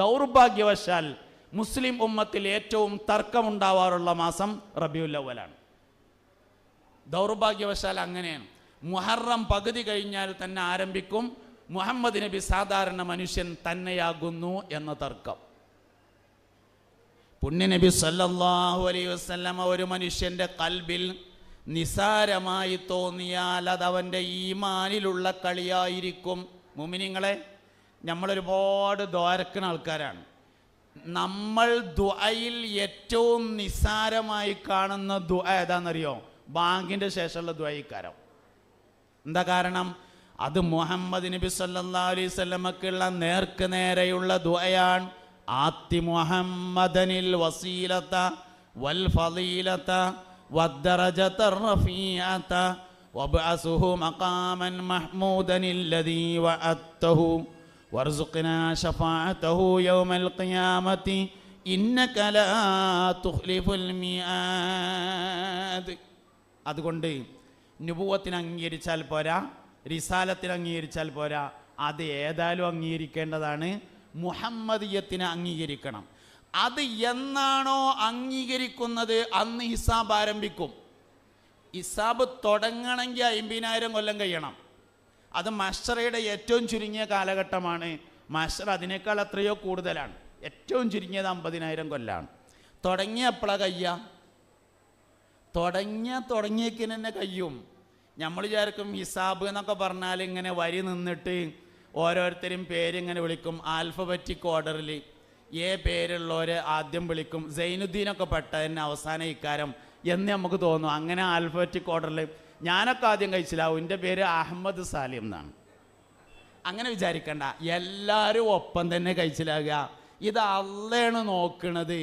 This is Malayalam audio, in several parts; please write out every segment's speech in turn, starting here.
ദൗർഭാഗ്യവശാൽ മുസ്ലിം ഉമ്മത്തിൽ ഏറ്റവും തർക്കമുണ്ടാവാറുള്ള മാസം റബീഉൽ അവ്വലാണ്. ദൗർഭാഗ്യവശാൽ അങ്ങനെയാണ്. മുഹറം പകുതി കഴിഞ്ഞാൽ തന്നെ ആരംഭിക്കും മുഹമ്മദ് നബി സാധാരണ മനുഷ്യൻ തന്നെയാകുന്നു എന്ന തർക്കം. പുണ്യനബി സല്ലല്ലാഹു അലൈഹി വസല്ലമ ഒരു മനുഷ്യൻ്റെ കൽബിൽ നിസാരമായി തോന്നിയാൽ അത് അവൻ്റെ ഈമാനിലുള്ള കളിയായിരിക്കും. മുഅ്മിനീങ്ങളെ, നമ്മളൊരുപാട് ദ്വാരക്കുന്ന ആൾക്കാരാണ്. നമ്മൾ ദുആയിൽ ഏറ്റവും നിസാരമായി കാണുന്ന ദുആ ഏതാണെന്നറിയോ? ബാങ്കിൻ്റെ ശേഷമുള്ള ദുആയിക്കാരം. എന്താ കാരണം? അത് മുഹമ്മദ് നബി സല്ലല്ലാഹു അലൈഹി വസല്ലമക്കുള്ള നേർക്ക് നേരെയുള്ള ദുആയാണ്. ആത്തി മുഹമ്മദനിൽ വസീലത വൽ ഫളീലത വദ്ദറജത റഫീഅത വബ്അസുഹു മഖാമൻ മഹ്മൂദനില്ലദീ വഅത്തഹു വർസുഖ്നാ ശഫാഅതഹു യൗമൽ ഖിയാമത്തി ഇന്നക ലാ തുഖ്ലിഫുൽ മിആദ്. അതുകൊണ്ട് നുബുവത്തിന് അംഗീകരിച്ചാൽ പോരാ, റിസാലത്തിന് അംഗീകരിച്ചാൽ പോരാ, അത് ഏതായാലും അംഗീകരിക്കേണ്ടതാണ്. മുഹമ്മദിയത്തിനെ അംഗീകരിക്കണം. അത് എന്നാണോ അംഗീകരിക്കുന്നത് അന്ന് ഹിസാബ് ആരംഭിക്കും. ഹിസാബ് തുടങ്ങണമെങ്കിൽ 50,000 കൊല്ലം കഴിയണം. അത് മഹ്ശറയുടെ ഏറ്റവും ചുരുങ്ങിയ കാലഘട്ടമാണ്. മഹ്ശറ അതിനേക്കാൾ എത്രയോ കൂടുതലാണ്. ഏറ്റവും ചുരുങ്ങിയത് 50,000 കൊല്ലാണ്. തുടങ്ങിയപ്പോഴാണ് കഴിയുക? തുടങ്ങിയേക്കിന് തന്നെ കഴിയും. നമ്മൾ വിചാരിക്കും ഹിസാബ് എന്നൊക്കെ പറഞ്ഞാൽ ഇങ്ങനെ വരി നിന്നിട്ട് ഓരോരുത്തരും പേരിങ്ങനെ വിളിക്കും. ആൽഫബറ്റിക് ഓർഡറിൽ പേരുള്ളവരെ ആദ്യം വിളിക്കും. സൈനുദ്ദീനൊക്കെ പെട്ടതിന് അവസാന ഇക്കാരം എന്ന് നമുക്ക് തോന്നും. അങ്ങനെ ആൽഫബറ്റിക് ഓർഡറിൽ ഞാനൊക്കെ ആദ്യം കഴിച്ചില്ലാവും. എൻ്റെ പേര് അഹമ്മദ് സാലിം എന്നാണ്. അങ്ങനെ വിചാരിക്കണ്ട, എല്ലാവരും ഒപ്പം തന്നെ കഴിച്ചിലാകുക. ഇത് അള്ളയാണ് നോക്കണത്.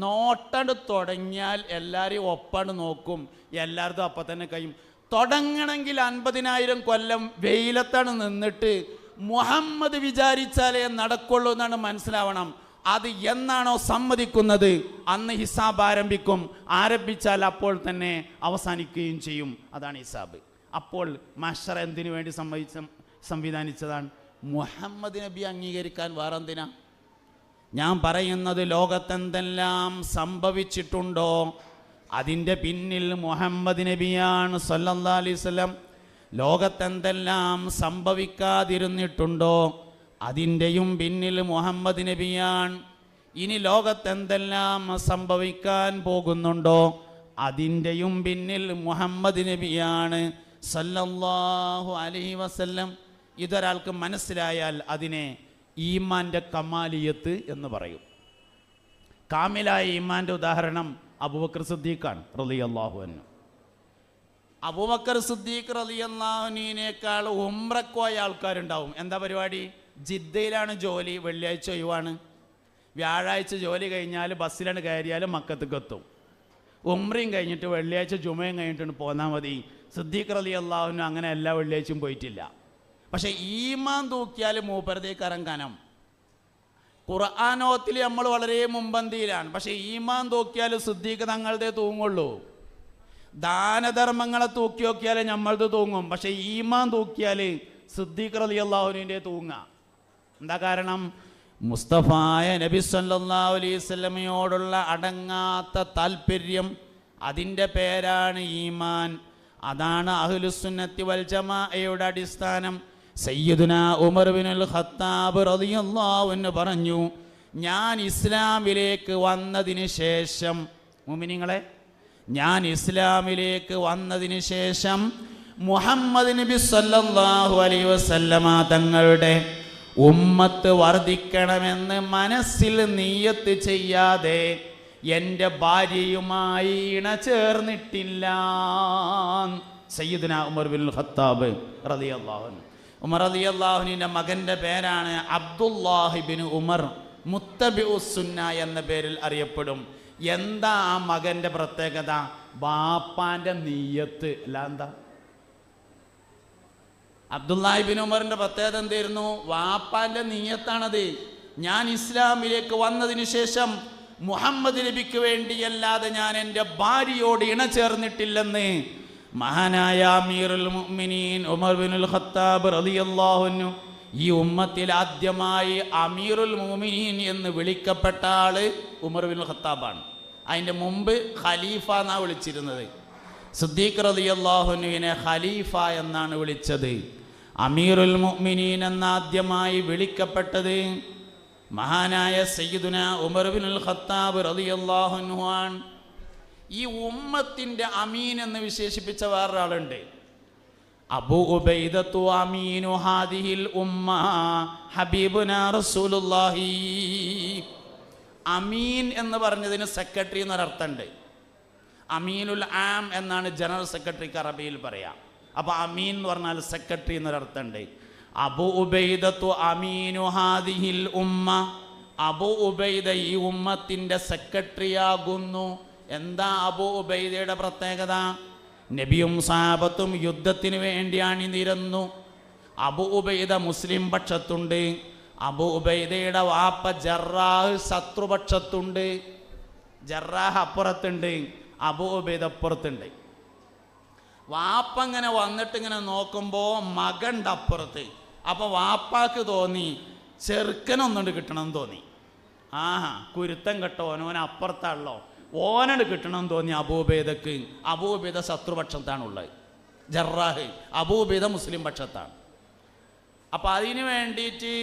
നോട്ടണ്ട് തുടങ്ങിയാൽ എല്ലാവരും ഒപ്പാണ്ട് നോക്കും. എല്ലാവർക്കും അപ്പം തന്നെ കഴിയും. തുടങ്ങണമെങ്കിൽ 50,000 കൊല്ലം വെയിലത്താണ് നിന്നിട്ട് മുഹമ്മദ് വിചാരിച്ചാലേ നടക്കുള്ളൂ എന്നാണ് മനസ്സിലാവണം. അത് എന്നാണോ സമ്മതിക്കുന്നത് അന്ന് ഹിസാബ് ആരംഭിക്കും. ആരംഭിച്ചാൽ അപ്പോൾ തന്നെ അവസാനിക്കുകയും ചെയ്യും. അതാണ് ഹിസാബ്. അപ്പോൾ മഹ്ശറ എന്തിനു വേണ്ടി സംവിധാനിച്ചതാണ്? മുഹമ്മദ് നബി അംഗീകരിക്കാൻ വേറെന്തിനാ? ഞാൻ പറയുന്നത് ലോകത്തെന്തെല്ലാം സംഭവിച്ചിട്ടുണ്ടോ അതിൻ്റെ പിന്നിൽ മുഹമ്മദ് നബിയാണ് സല്ലല്ലാഹു അലൈഹി വസല്ലം. ലോകത്തെന്തെല്ലാം സംഭവിക്കാതിരുന്നിട്ടുണ്ടോ അതിൻ്റെയും പിന്നിൽ മുഹമ്മദ് നബിയാണ്. ഇനി ലോകത്തെന്തെല്ലാം സംഭവിക്കാൻ പോകുന്നുണ്ടോ അതിൻ്റെയും പിന്നിൽ മുഹമ്മദ് നബിയാണ് സല്ലല്ലാഹു അലൈഹി വസല്ലം. ഇതൊരാൾക്ക് മനസ്സിലായാൽ അതിനെ ഈമാൻ്റെ കമാലിയത്ത് എന്ന് പറയും. കാമിലായ ഈമാൻ്റെ ഉദാഹരണം അബൂബക്കർ സിദ്ദീഖാണ് റളിയല്ലാഹു അൻഹു. അബൂബക്കർ സിദ്ദീഖ് റളിയല്ലാഹു അൻഹുവിനേക്കാൾ ഉംറക്ക് പോയ ആൾക്കാരുണ്ടാവും. എന്താ പരിപാടി? ജിദ്ദയിലാണ് ജോലി, വെള്ളിയാഴ്ച ഒഴിവാണ്. വ്യാഴാഴ്ച ജോലി കഴിഞ്ഞാൽ ബസ്സിലാണ് കയറിയാൽ മക്കത്തേക്ക് എത്തും. ഉംറയും കഴിഞ്ഞിട്ട് വെള്ളിയാഴ്ച ജുമയും കഴിഞ്ഞിട്ട് പോന്നാൽ മതി. സിദ്ദീഖ് റളിയല്ലാഹു അൻഹു അങ്ങനെ എല്ലാ വെള്ളിയാഴ്ചയും പോയിട്ടില്ല. പക്ഷെ ഈമാൻ തൂക്കിയാൽ മൂപ്പരതേക്കാരൻ കനം. ഖുർആനോത്തിൽ നമ്മൾ വളരെ മുമ്പന്തിയിലാണ്. പക്ഷെ ഈമാൻ തൂക്കിയാൽ സിദ്ദീഖ് തങ്ങളുടെ തൂങ്ങുള്ളൂ. ദാനധർമ്മങ്ങളെ തൂക്കി നോക്കിയാൽ നമ്മളത് തൂങ്ങും. പക്ഷെ ഈമാൻ തൂക്കിയാൽ സിദ്ദീഖ് റളിയല്ലാഹു അൻഹുവിൻ്റെ തൂങ്ങാം. എന്താ കാരണം? മുസ്തഫായ നബി സല്ലല്ലാഹു അലൈഹി വസല്ലമയോടുള്ള അടങ്ങാത്ത താല്പര്യം, അതിൻ്റെ പേരാണ് ഈമാൻ. അതാണ് അഹ്ലുസുന്നത്തി വൽ ജമാഅയുടെ അടിസ്ഥാനം. സയ്യിദുനാ ഉമർ ഇബ്നുൽ ഖത്താബ് റളിയല്ലാഹു അൻഹു പറഞ്ഞു, ഞാൻ ഇസ്ലാമിലേക്ക് വന്നതിന് ശേഷം, മുഅ്മിനീങ്ങളെ, ഞാൻ ഇസ്ലാമിലേക്ക് വന്നതിന് ശേഷം മുഹമ്മദ് നബി സല്ലല്ലാഹു അലൈഹി വസല്ലമ തങ്ങളുടെ ഉമ്മത്ത് വർദ്ധിക്കണമെന്ന് മനസ്സിൽ നിയ്യത്ത് ചെയ്യാതെ എൻ്റെ ഭാര്യയുമായി ഇണ ചേർന്നിട്ടില്ല. സയ്യിദുനാ ഉമർ ഇബ്നുൽ ഖത്താബ് റളിയല്ലാഹു അൻഹു. ഉമർ റളിയല്ലാഹു അൻഹുവിൻ്റെ മകൻ്റെ പേരാണ് അബ്ദുല്ലാഹ് ഇബ്നു ഉമർ, മുത്തബിഉസ് സുന്ന എന്ന പേരിൽ അറിയപ്പെടും. എന്താ ആ മകൻ്റെ പ്രത്യേകത? ബാപ്പാൻ്റെ നിയ്യത്ത് അല്ല. എന്താ അബ്ദുല്ലാഹ് ഇബ്നു ഉമറിൻ്റെ പ്രത്യേകത എന്തായിരുന്നു? വാപ്പാൻ്റെ നിയ്യത്താണത്. ഞാൻ ഇസ്ലാമിലേക്ക് വന്നതിന് ശേഷം മുഹമ്മദ് നബിക്ക് വേണ്ടിയല്ലാതെ ഞാൻ എൻ്റെ ഭാര്യയോട് ഇണ ചേർന്നിട്ടില്ലെന്ന് മഹാനായ അമീറുൽ മുഅ്മിനീൻ ഉമർ ഇബ്നുൽ ഖത്താബ് റളിയല്ലാഹു അൻഹു ഈ ഉമ്മത്തിൽ ആദ്യമായി അമീറുൽ മുഅ്മിനീൻ എന്ന് വിളിക്കപ്പെട്ട ആള് ഉമർ ബിൻ ഖത്താബാണ്. അതിൻ്റെ മുമ്പ് ഖലീഫ എന്നാണ് വിളിച്ചിരുന്നത്. സിദ്ദീഖ് റളിയല്ലാഹു അൻഹുവിനെ ഖലീഫ എന്നാണ് വിളിച്ചത്. അമീറുൽ മുഅ്മിനീൻ എന്നാദ്യമായി വിളിക്കപ്പെട്ടത് മഹാനായ സയ്യിദുന ഉമർ ബിനുൽ ഖത്താബ് റളിയല്ലാഹു അൻഹു ആണ്. ഈ ഉമ്മത്തിൻ്റെ അമീൻ എന്ന് വിശേഷിപ്പിച്ച വേറൊരാളുണ്ട്. അബൂ ഉബൈദത്തു അമീനു ഹാദിഹിൽ ഉമ്മ ഹബീബുനാ റസൂലുള്ളാഹി. അമീൻ എന്ന് പറഞ്ഞതിന് സെക്രട്ടറി എന്നൊരർത്ഥമുണ്ട്. അമീനുൽ ആം എന്നാണ് ജനറൽ സെക്രട്ടറിക്ക് അറബിയിൽ പറയാം. അപ്പോൾ അമീൻ എന്ന് പറഞ്ഞാൽ സെക്രട്ടറി എന്നൊരർത്ഥമുണ്ട്. അബൂ ഉബൈദത്തു അമീനു ഹാദിഹിൽ ഉമ്മ. അബൂ ഉബൈദ ഈ ഉമ്മത്തിൻ്റെ സെക്രട്ടറിയാകുന്നു. എന്താ അബൂ ഉബൈദയുടെ പ്രത്യേകത? നബിയും സഹാബത്തും യുദ്ധത്തിന് വേണ്ടി അണിനിരന്നു. അബൂ ഉബൈദ മുസ്ലിം പക്ഷത്തുണ്ട്. അബൂ ഉബൈദയുടെ വാപ്പ ജറാഹ് ശത്രുപക്ഷത്തുണ്ട്. ജറാഹ് അപ്പുറത്തുണ്ട്, അബൂ ഉബൈദ അപ്പുറത്തുണ്ട്. വാപ്പ ഇങ്ങനെ വന്നിട്ട് ഇങ്ങനെ നോക്കുമ്പോൾ മകൻ്റെ അപ്പുറത്ത്. അപ്പോൾ വാപ്പാക്ക് തോന്നി ചെറുക്കനൊന്നുകൊണ്ട് കിട്ടണമെന്ന് തോന്നി. ആഹാ, കുരുത്തം കെട്ടോ, ഓനോൻ അപ്പുറത്താണല്ലോ, ഓനോട് കിട്ടണമെന്ന് തോന്നി അബൂ ഉബൈദക്ക്. അബൂ ഉബൈദ ശത്രുപക്ഷത്താണുള്ളത്. ജറാഹ് അബൂ ഉബൈദ മുസ്ലിം പക്ഷത്താണ്. അപ്പം അതിന് വേണ്ടിയിട്ട്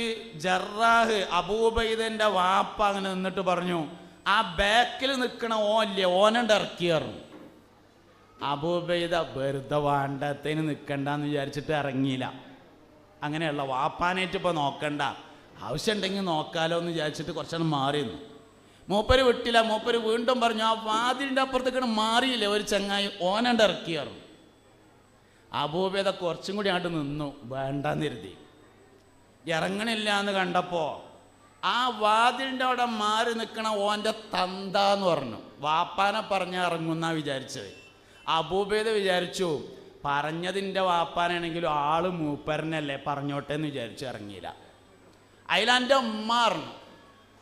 ജറാഹ് അബൂ ഉബൈദൻ്റെ വാപ്പ അങ്ങനെ നിന്നിട്ട് പറഞ്ഞു, ആ ബാക്കിൽ നിൽക്കണ ഓല്ലേ ഓനണ്ട് ഇറക്കിയായിരുന്നു. അബൂ ഉബൈദ വെറുതെ വാണ്ടത്തിന് നിൽക്കണ്ടെന്ന് വിചാരിച്ചിട്ട് ഇറങ്ങിയില്ല. അങ്ങനെയുള്ള വാപ്പാനായിട്ട് ഇപ്പോൾ നോക്കണ്ട, ആവശ്യമുണ്ടെങ്കിൽ നോക്കാലോ എന്ന് വിചാരിച്ചിട്ട് കുറച്ചെണ്ണം മാറിയിരുന്നു. മൂപ്പര് വിട്ടില്ല. മൂപ്പര് വീണ്ടും പറഞ്ഞു, ആ വാതിലിൻ്റെ അപ്പുറത്തേക്കാണ് മാറിയില്ലേ ഒരു ചങ്ങായി, ഓനണ്ട് ഇറക്കിയായിരുന്നു. അബൂ ഉബൈദ കുറച്ചും കൂടി അങ്ങോട്ട് നിന്നു, വേണ്ടെന്ന് കരുതി. ഇറങ്ങണില്ല എന്ന് കണ്ടപ്പോൾ ആ വാതിലിൻ്റെ അവിടെ മാറി നിൽക്കണ ഓൻ്റെ തന്താന്ന് പറഞ്ഞു. വാപ്പാനെ പറഞ്ഞ ഇറങ്ങുന്നാ വിചാരിച്ചത്. അബൂ ഉബൈദ വിചാരിച്ചു പറഞ്ഞതിൻ്റെ വാപ്പാനാണെങ്കിലും ആള് മൂപ്പരനല്ലേ, പറഞ്ഞോട്ടെ എന്ന് വിചാരിച്ചു ഇറങ്ങിയില്ല. അതിലെൻ്റെ ഉമ്മ പറഞ്ഞു,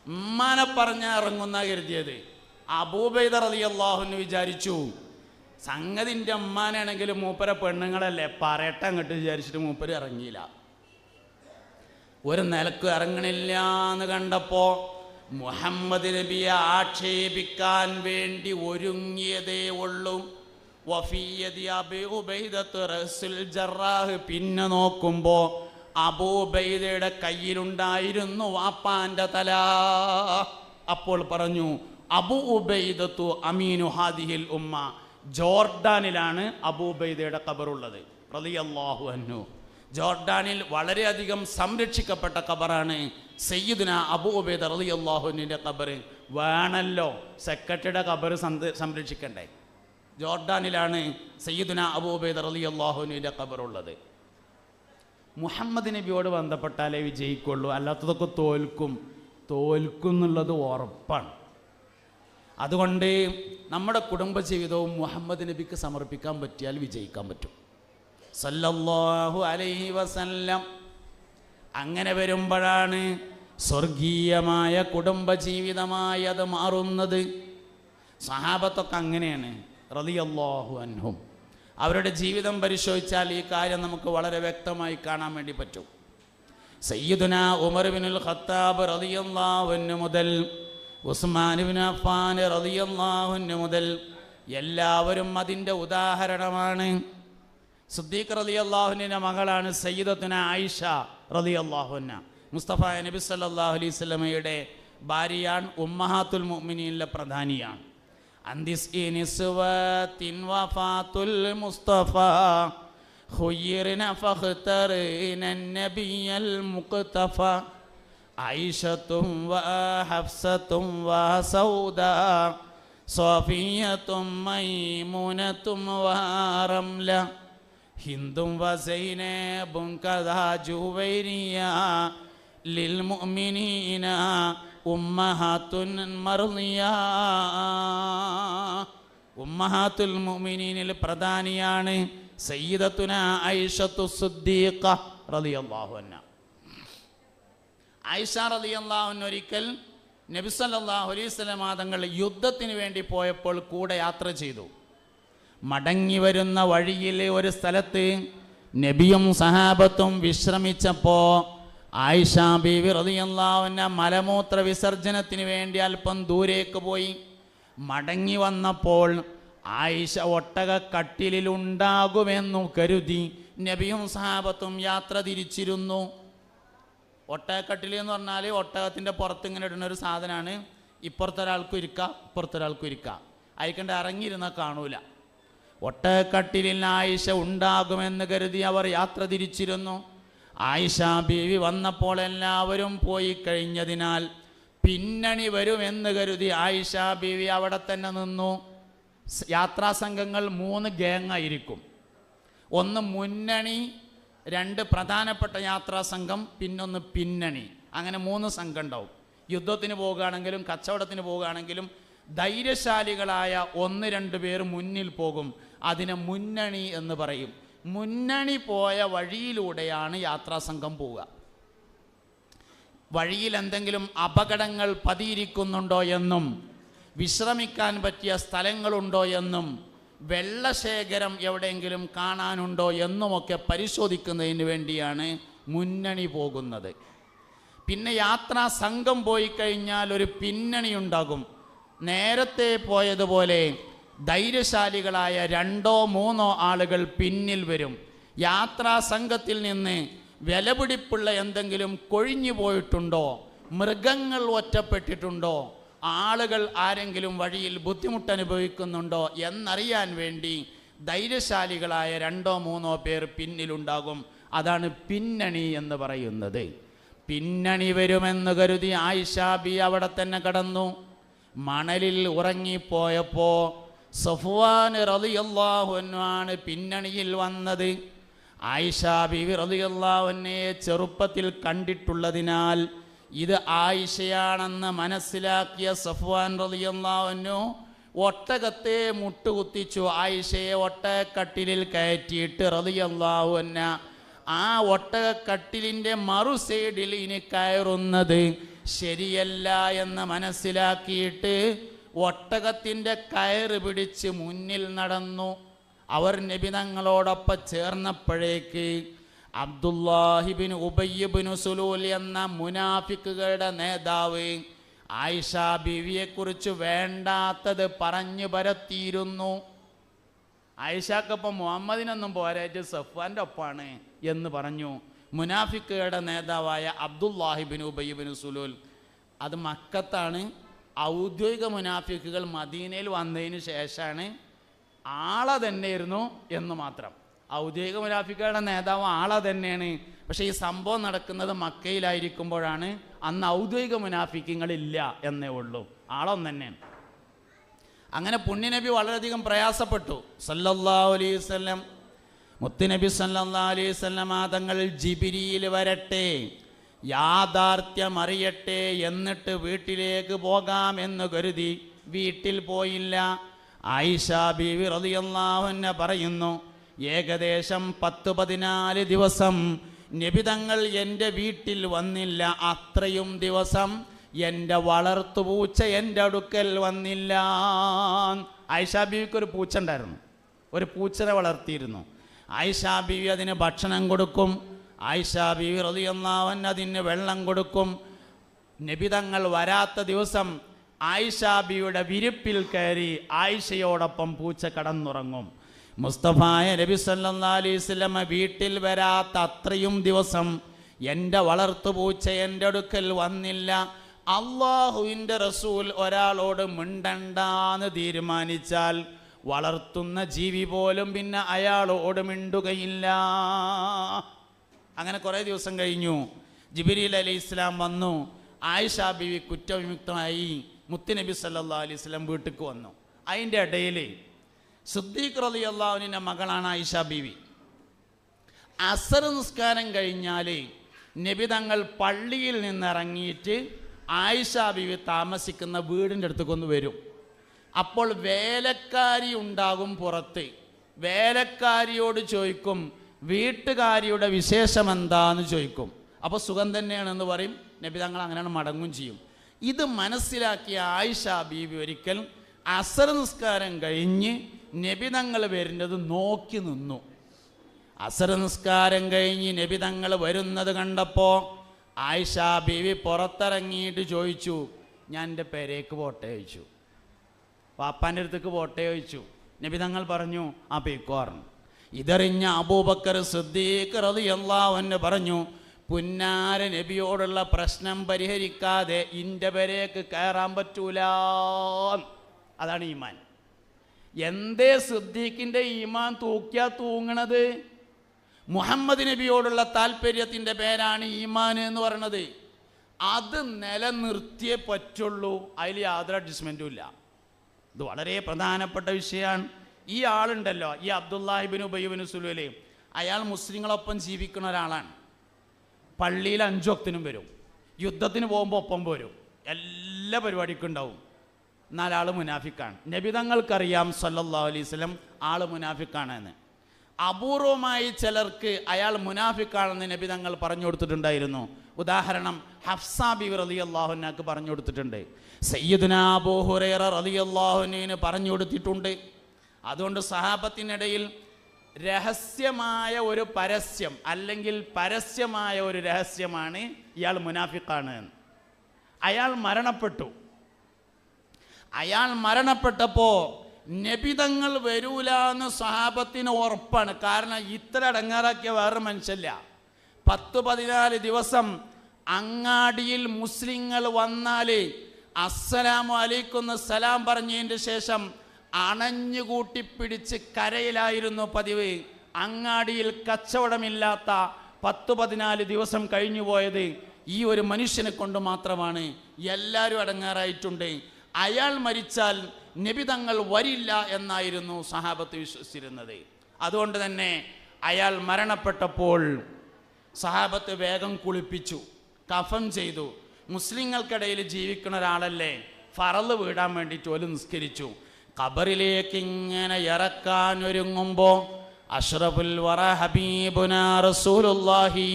ഉമ്മാനെ പറഞ്ഞ ഇറങ്ങുന്ന കരുതിയത്. അബൂ ഉബൈദ റളിയല്ലാഹു അൻഹു വിചാരിച്ചു സംഗതിൻ്റെ ഉമ്മാനാണെങ്കിലും മൂപ്പരെ പെണ്ണുങ്ങളല്ലേ, പറയട്ടെ അങ്ങോട്ട് വിചാരിച്ചിട്ട് മൂപ്പര് ഇറങ്ങിയില്ല. ഒരു നിലക്ക് ഇറങ്ങണില്ല എന്ന് കണ്ടപ്പോൾ മുഹമ്മദ് നബിയെ ആക്ഷേപിക്കാൻ വേണ്ടി ഒരുങ്ങിയതേ ഉള്ളൂ. പിന്നെ നോക്കുമ്പോൾ അബൂ ഉബൈദയുടെ കയ്യിലുണ്ടായിരുന്നു വാപ്പാന്റെ തല. അപ്പോൾ പറഞ്ഞു, അബൂ ഉബൈദത്തു അമീനു ഹാദിഹിൽ ഉമ്മ. ജോർഡാനിലാണ് അബൂ ഉബൈദയുടെ ഖബറുള്ളത് റളിയല്ലാഹു അൻഹു. ജോർഡാനിൽ വളരെയധികം സംരക്ഷിക്കപ്പെട്ട ഖബറാണ് സയ്യിദുന അബൂ ഉബൈദ റളിയല്ലാഹു അൻഹുവിൻ്റെ ഖബർ. വേണമല്ലോ, സെക്രട്ടറിയുടെ ഖബർ സംരക്ഷിക്കണ്ടേ. ജോർഡാനിലാണ് സയ്യിദുന അബൂ ഉബൈദ റളിയല്ലാഹു അൻഹുവിൻ്റെ ഖബറുള്ളത്. മുഹമ്മദ് നബിയോട് ബന്ധപ്പെട്ടാലേ വിജയിക്കുള്ളൂ, അല്ലാത്തതൊക്കെ തോൽക്കും എന്നുള്ളത് ഉറപ്പാണ്. അതുകൊണ്ട് നമ്മുടെ കുടുംബജീവിതവും മുഹമ്മദ് നബിക്ക് സമർപ്പിക്കാൻ പറ്റിയാൽ വിജയിക്കാൻ പറ്റും സല്ലല്ലാഹു അലൈഹി വസല്ലം. അങ്ങനെ വരുമ്പോഴാണ് സ്വർഗീയമായ കുടുംബജീവിതമായി അത് മാറുന്നത്. സഹാബത്തൊക്കെ അങ്ങനെയാണ് റളിയല്ലാഹു അൻഹും. അവരുടെ ജീവിതം പരിശോധിച്ചാൽ ഈ കാര്യം നമുക്ക് വളരെ വ്യക്തമായി കാണാൻ വേണ്ടി പറ്റും. സയ്യിദുന ഉമർ ബിനുൽ ഖത്താബ് റളിയല്ലാഹു അൻഹു മുതൽ ഉസ്മാൻ ഇബ്നു അഫ്ഫാൻ റളിയല്ലാഹു അൻഹു മുതൽ എല്ലാവരും അതിൻ്റെ ഉദാഹരണമാണ്. സിദ്ദീഖ് റളിയല്ലാഹു അൻഹുവിൻ്റെ മകളാണ് സയ്യിദത്തുന ആയിഷ റളിയല്ലാഹു അൻഹ. മുസ്തഫ നബി സല്ലല്ലാഹു അലൈഹി വസല്ലമയുടെ ഭാര്യയാണ്, ഉമ്മഹാത്തുൽ മുഅ്മിനീനിലെ പ്രധാനിയാണ്. അന്തിസ് നിസ്വത്തിൻ വഫാത്തുൽ മുസ്തഫ ഖുയ്യിർന ഫഖ്തർന നബിയൽ മുഖ്തഫ ആയിഷത്തും വ ഹഫ്സത്തും വ സൗദാ സഫിയത്തും മൈമുനത്തും വ റംല ഹിന്ദും വ സൈനബും കദാ ജുവൈരിയ ലിൽ മുഅ്മിനീന ഉമ്മഹാത്തുൻ മർളിയ. ഉമ്മഹാത്തുൽ മുഅ്മിനീനിൽ പ്രധാനിയാണ് സയ്യിദത്തുന ആയിഷത്തു സിദ്ദീഖ റളിയല്ലാഹു അൻഹ. ആയിഷ റളിയല്ലാഹു അൻഹ ഒരിക്കൽ നബി സല്ലല്ലാഹു അലൈഹി വസല്ലം തങ്ങൾ യുദ്ധത്തിന് വേണ്ടി പോയപ്പോൾ കൂടെ യാത്ര ചെയ്തു. മടങ്ങി വരുന്ന വഴിയിലെ ഒരു സ്ഥലത്ത് നബിയും സഹാബത്തും വിശ്രമിച്ചപ്പോൾ ആയിഷ ബീവി റളിയല്ലാഹു അൻഹ മലമൂത്ര വിസർജനത്തിന് വേണ്ടി അല്പം ദൂരേക്ക് പോയി. മടങ്ങി വന്നപ്പോൾ ആയിഷ ഒട്ടകക്കട്ടിലുണ്ടാകുമെന്നു കരുതി നബിയും സഹാബത്തും യാത്ര തിരിച്ചിരുന്നു. ഒട്ടകക്കട്ടിൽ എന്ന് പറഞ്ഞാൽ ഒട്ടകത്തിൻ്റെ പുറത്ത് ഇങ്ങനെ ഇടുന്ന ഒരു സാധനമാണ്. ഇപ്പുറത്തൊരാൾക്കും ഇരിക്കാം, ഇപ്പുറത്തൊരാൾക്കും ഇരിക്കാം. അയക്കണ്ട ഇറങ്ങിയിരുന്നാൽ കാണൂല. ഒട്ടകക്കട്ടിലിൽ ആയിഷ ഉണ്ടാകുമെന്ന് കരുതി അവർ യാത്ര തിരിച്ചിരുന്നു. ആയിഷ ബീവി വന്നപ്പോൾ എല്ലാവരും പോയി കഴിഞ്ഞതിനാൽ പിന്നണി വരുമെന്ന് കരുതി ആയിഷ ബീവി അവിടെ തന്നെ നിന്നു. യാത്രാ സംഘങ്ങൾ 3 ഗ്യാങ്ങായിരിക്കും. ഒന്ന് മുന്നണി, 2 പ്രധാനപ്പെട്ട യാത്രാ സംഘം, പിന്നൊന്ന് പിന്നണി. അങ്ങനെ 3 സംഘം ഉണ്ടാവും. യുദ്ധത്തിന് പോകുകയാണെങ്കിലും കച്ചവടത്തിന് പോകുകയാണെങ്കിലും ധൈര്യശാലികളായ 1-2 പേർ മുന്നിൽ പോകും. അതിനെ മുന്നണി എന്ന് പറയും. മുന്നണി പോയ വഴിയിലൂടെയാണ് യാത്രാസംഘം പോവുക. വഴിയിൽ എന്തെങ്കിലും അപകടങ്ങൾ പതിയിരിക്കുന്നുണ്ടോ എന്നും വിശ്രമിക്കാൻ പറ്റിയ സ്ഥലങ്ങളുണ്ടോ എന്നും വെള്ളശേഖരം എവിടെയെങ്കിലും കാണാനുണ്ടോ എന്നുമൊക്കെ പരിശോധിക്കുന്നതിന് വേണ്ടിയാണ് മുന്നണി പോകുന്നത്. പിന്നെ യാത്രാ സംഘം പോയി കഴിഞ്ഞാൽ ഒരു പിന്നണി ഉണ്ടാകും. നേരത്തെ പോയതുപോലെ ധൈര്യശാലികളായ 2-3 ആളുകൾ പിന്നിൽ വരും. യാത്രാ സംഘത്തിൽ നിന്ന് വിലപിടിപ്പുള്ള എന്തെങ്കിലും കൊഴിഞ്ഞു പോയിട്ടുണ്ടോ, മൃഗങ്ങൾ ഒറ്റപ്പെട്ടിട്ടുണ്ടോ, ആളുകൾ ആരെങ്കിലും വഴിയിൽ ബുദ്ധിമുട്ടനുഭവിക്കുന്നുണ്ടോ എന്നറിയാൻ വേണ്ടി ധൈര്യശാലികളായ 2-3 പേർ പിന്നിലുണ്ടാകും. അതാണ് പിന്നണി എന്ന് പറയുന്നത്. പിന്നണി വരുമെന്ന് കരുതി ആയിഷ ബി അവിടെ തന്നെ കടന്നു. മണലിൽ ഉറങ്ങിപ്പോയപ്പോൾ സഫ്വാൻ റളിയല്ലാഹു അൻഹു ആണ് പിന്നണിയിൽ വന്നത്. ആയിഷ ബീവി റളിയല്ലാഹു അൻഹയെ ചെറുപ്പത്തിൽ കണ്ടിട്ടുള്ളതിനാൽ ഇത് ആയിഷയാണെന്ന് മനസ്സിലാക്കിയ സഫ്വാൻ റളിയല്ലാഹു അൻഹു ഒട്ടകത്തെ മുട്ടുകുത്തിച്ചു. ആയിഷയെ ഒട്ടകക്കട്ടിലിൽ കയറ്റിയിട്ട് റളിയല്ലാഹു അൻഹ ആ ഒട്ടകക്കട്ടിലിൻ്റെ മറു സൈഡിൽ ഇനി കയറുന്നത് ശരിയല്ല എന്ന് മനസ്സിലാക്കിയിട്ട് ഒട്ടകത്തിൻ്റെ കയറ് പിടിച്ച് മുന്നിൽ നടന്നു. അവർ നബി തങ്ങളോടൊപ്പം ചേർന്നപ്പോഴേക്ക് അബ്ദുല്ലാഹിബിൻ ഉബയ്യബിൻ സുലൂൽ എന്ന മുനാഫിക്കുകളുടെ നേതാവ് ആയിഷ ബീവിയെക്കുറിച്ച് വേണ്ടാത്തത് പറഞ്ഞു പരത്തിയിരുന്നു. ആയിഷക്കൊപ്പം മുഹമ്മദിനൊന്നും പോരായിട്ട് സഫ്വാൻ്റെ ഒപ്പാണ് എന്ന് പറഞ്ഞു. മുനാഫിക്കുകളുടെ നേതാവായ അബ്ദുല്ലാഹിബിൻ ഉബയ്യബിൻ സുലൂൽ, അത് മക്കത്താണ്. ഔദ്യോഗിക മുനാഫിക്കുകൾ മദീനയിൽ വന്നതിന് ശേഷമാണ്. ആളെ തന്നെയായിരുന്നു എന്ന് മാത്രം. ഔദ്യോഗിക മുനാഫിക്കുകളുടെ നേതാവ് ആളെ തന്നെയാണ്. പക്ഷേ ഈ സംഭവം നടക്കുന്നത് മക്കയിലായിരിക്കുമ്പോഴാണ്. അന്ന് ഔദ്യോഗിക മുനാഫിക്കുകളില്ല എന്നേ ഉള്ളൂ, ആളൊന്നു തന്നെയാണ്. അങ്ങനെ പുണ്യനബി വളരെയധികം പ്രയാസപ്പെട്ടു സല്ലല്ലാഹു അലൈഹി വസല്ലം. മുത്തുനബി സല്ലല്ലാഹു അലൈഹി വസല്ലം തങ്ങൾ ജിബ്രീൽ വരട്ടെ, യാഥാർത്ഥ്യം അറിയട്ടെ, എന്നിട്ട് വീട്ടിലേക്ക് പോകാം എന്ന് കരുതി വീട്ടിൽ പോയില്ല. ആയിഷ ബീവി റളിയല്ലാഹു അൻഹ പറയുന്നു, ഏകദേശം 10-14 ദിവസം നബി തങ്ങൾ എൻ്റെ വീട്ടിൽ വന്നില്ല. അത്രയും ദിവസം എൻ്റെ വളർത്തുപൂച്ച എൻ്റെ അടുക്കൽ വന്നില്ല. ആയിഷ ബീവിക്ക് ഒരു പൂച്ച ഉണ്ടായിരുന്നു, ഒരു പൂച്ചനെ വളർത്തിയിരുന്നു. ആയിഷ ബീവി അതിന് ഭക്ഷണം കൊടുക്കും. ആയിഷ ബീവി റളിയല്ലാഹു അൻഹ അതിന് വെള്ളം കൊടുക്കും. നബി തങ്ങൾ വരാത്ത ദിവസം ആയിഷ ബീവിയുടെ വിരിപ്പിൽ കയറി ആയിഷയോടൊപ്പം പൂച്ച കടന്നുറങ്ങും. മുസ്തഫായ നബി സല്ലല്ലാഹു അലൈഹി വസല്ലം വീട്ടിൽ വരാത്ത അത്രയും ദിവസം എൻ്റെ വളർത്തുപൂച്ച എൻ്റെ അടുക്കൽ വന്നില്ല. അള്ളാഹുവിൻ്റെ റസൂൽ ഒരാളോട് മിണ്ടണ്ടാന്ന് തീരുമാനിച്ചാൽ വളർത്തുന്ന ജീവി പോലും പിന്നെ അയാളോട് മിണ്ടുകയില്ല. അങ്ങനെ കുറേ ദിവസം കഴിഞ്ഞു. ജിബ്രീൽ അലൈഹിസ്സലാം വന്നു. ആയിഷ ബീവി കുറ്റവിമുക്തമായി മുത്തുനബി സല്ലല്ലാഹു അലൈഹി വസല്ലം വീട്ടിലേക്ക് വന്നു. അതിൻ്റെ ഇടയിൽ സിദ്ദീഖ് റളിയല്ലാഹു അൻഹുവിൻ്റെ മകളാണ് ആയിഷ ബീവി. അസർ നിസ്കാരം കഴിഞ്ഞാൽ നബി തങ്ങൾ പള്ളിയിൽ നിന്നിറങ്ങിയിട്ട് ആയിഷ ബീവി താമസിക്കുന്ന വീടിൻ്റെ അടുത്തേക്കൊന്ന് വരും. അപ്പോൾ വേലക്കാരി ഉണ്ടാകും പുറത്ത്. വേലക്കാരിയോട് ചോദിക്കും, വീട്ടുകാരിയുടെ വിശേഷം എന്താന്ന് ചോദിക്കും. അപ്പോൾ സുഖം തന്നെയാണെന്ന് പറയും. നബി തങ്ങൾ അങ്ങനെയാണ് മടങ്ങും ചെയ്യും. ഇത് മനസ്സിലാക്കിയ ആയിഷ ബീവി ഒരിക്കൽ അസർ നിസ്കാരം കഴിഞ്ഞ് നബി തങ്ങൾ വരുന്നത് നോക്കി നിന്നു. അസർ നിസ്കാരം കഴിഞ്ഞ് നബി തങ്ങൾ വരുന്നത് കണ്ടപ്പോൾ ആയിഷ ബീവി പുറത്തിറങ്ങിയിട്ട് ചോദിച്ചു, ഞാൻ എൻ്റെ പെരേക്ക് പോട്ടെ ചോദിച്ചു, വാപ്പാൻ്റെ അടുത്തേക്ക് പോട്ടെ ചോദിച്ചു. നബി തങ്ങൾ പറഞ്ഞു ആ പേക്കോർന്ന്. ഇതറിഞ്ഞ അബൂബക്കർ സിദ്ദീഖ് റളിയല്ലാഹു അൻഹു പറഞ്ഞു, പുന്നാര നബിയോടുള്ള പ്രശ്നം പരിഹരിക്കാതെ ഇൻ്റെ പെരേക്ക് കയറാൻ പറ്റൂല. അതാണ് ഈമാൻ. എന്തേ സിദ്ദീഖിൻ്റെ ഈമാൻ തൂക്കിയാ തൂങ്ങണത്? മുഹമ്മദ് നബിയോടുള്ള താല്പര്യത്തിൻ്റെ പേരാണ് ഈമാൻ എന്ന് പറയണത്. അത് നിലനിർത്തിയേ പറ്റുള്ളൂ, അതിൽ യാതൊരു അഡ്ജസ്റ്റ്മെൻറ്റും ഇല്ല. ഇത് വളരെ പ്രധാനപ്പെട്ട വിഷയമാണ്. ഈ ആളുണ്ടല്ലോ, ഈ അബ്ദുല്ലാഹിബിൻ ഉബയ്യ് ബിൻ സുലൂല്, അയാൾ മുസ്ലിങ്ങളൊപ്പം ജീവിക്കുന്ന ഒരാളാണ്. പള്ളിയിൽ 5 വക്തിനും വരും, യുദ്ധത്തിന് പോകുമ്പോൾ ഒപ്പം വരും, എല്ലാ പരിപാടിക്കും ഉണ്ടാവും. എന്നാൽ ആൾ മുനാഫിക്കാണ്. നബി തങ്ങൾക്കറിയാം സല്ലല്ലാഹു അലൈഹി വസല്ലം ആൾ മുനാഫിക്കാണെന്ന്. അപൂർവമായി ചിലർക്ക് അയാൾ മുനാഫിക്കാണെന്ന് നബി തങ്ങൾ പറഞ്ഞു കൊടുത്തിട്ടുണ്ടായിരുന്നു. ഉദാഹരണം ഹഫ്സ ബിവി റളിയല്ലാഹു അൻഹക്ക് പറഞ്ഞു കൊടുത്തിട്ടുണ്ട്, സയ്യിദുനാ അബൂ ഹുറൈറ റളിയല്ലാഹു അൻഹുവിന് പറഞ്ഞു കൊടുത്തിട്ടുണ്ട്. അതുകൊണ്ട് സഹാബത്തിനിടയിൽ രഹസ്യമായ ഒരു പരസ്യം അല്ലെങ്കിൽ പരസ്യമായ ഒരു രഹസ്യമാണ് ഇയാൾ മുനാഫിക്കാണ്. അയാൾ മരണപ്പെട്ടു. അയാൾ മരണപ്പെട്ടപ്പോൾ നബിതങ്ങൾ വരൂല എന്ന് സഹാബത്തിന് ഉറപ്പാണ്. കാരണം ഇത്ര അടങ്ങാറാക്കിയ വേറെ മനുഷ്യല്ല. 10-14 ദിവസം അങ്ങാടിയിൽ മുസ്ലിങ്ങൾ വന്നാൽ അസ്സലാമു അലൈക്കും എന്ന് സലാം പറഞ്ഞതിൻ്റെ ശേഷം അണഞ്ഞുകൂട്ടി പിടിച്ച് കരയിലായിരുന്നു പതിവ്. അങ്ങാടിയിൽ കച്ചവടമില്ലാത്ത 10-14 ദിവസം കഴിഞ്ഞു പോയത് ഈ ഒരു മനുഷ്യനെ കൊണ്ട് മാത്രമാണ്. എല്ലാവരും അടങ്ങാറായിട്ടുണ്ട്. അയാൾ മരിച്ചാൽ നബി തങ്ങൾ വരില്ല എന്നായിരുന്നു സഹാബത്ത് വിശ്വസിച്ചിരുന്നത്. അതുകൊണ്ട് തന്നെ അയാൾ മരണപ്പെട്ടപ്പോൾ സഹാബത്ത് വേഗം കുളിപ്പിച്ചു, കഫൻ ചെയ്തു. മുസ്ലിങ്ങൾക്കിടയിൽ ജീവിക്കുന്ന ഒരാളല്ലേ, ഫറള് വീടാൻ വേണ്ടിയിട്ട് ഓല് നിസ്കരിച്ചു. ഖബറിലേക്ക് ഇങ്ങനെ ഇറക്കാൻ ഒരുങ്ങുമ്പോൾ അഷ്റഫുൽ വറ ഹബീബുനാ റസൂലുള്ളാഹി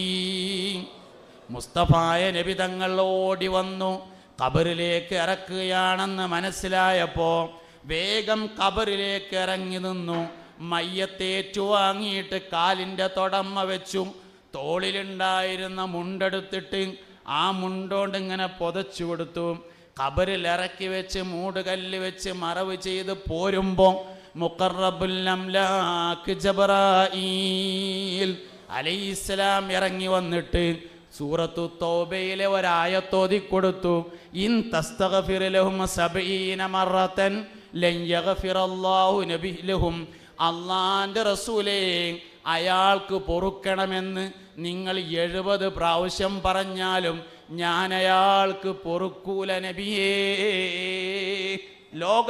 മുസ്തഫായ നബി തങ്ങൾ ഓടി വന്നു. ഖബറിലേക്ക് ഇറക്കുകയാണെന്ന് മനസ്സിലായപ്പോൾ വേഗം ഖബറിലേക്ക് ഇറങ്ങി നിന്നു. മയ്യത്തേറ്റുവാങ്ങിയിട്ട് കാലിൻ്റെ തൊടമ്മ വെച്ചു. തോളിലുണ്ടായിരുന്ന മുണ്ടെടുത്തിട്ട് ആ മുണ്ടോണ്ട് ഇങ്ങനെ പുതച്ചു കൊടുത്തു. ഖബറിൽ ഇറക്കി വെച്ച് മൂടുകല്ല് വെച്ച് മറവ് ചെയ്ത് പോരുമ്പോൾ മുഖറബുൽ അംലാക്ക് ജിബ്രായീൽ അലൈഹിസ്സലാം ഇറങ്ങി വന്നിട്ട് സൂറത്തു തൗബയിലെ ഒരായത്തോതി കൊടുത്തു. ഇൻ തസ്തഗ്ഫിർ ലഹും 70 മറത്തൻ ലൻ യഗ്ഫിറല്ലാഹു ലഹും. അള്ളാന്റെ റസൂലേ, അയാൾക്ക് പൊറുക്കണമെന്ന് നിങ്ങൾ 70 പ്രാവശ്യം പറഞ്ഞാലും ഞാൻ അയാൾക്ക് പൊറുക്കൂല നബിയേ. ലോക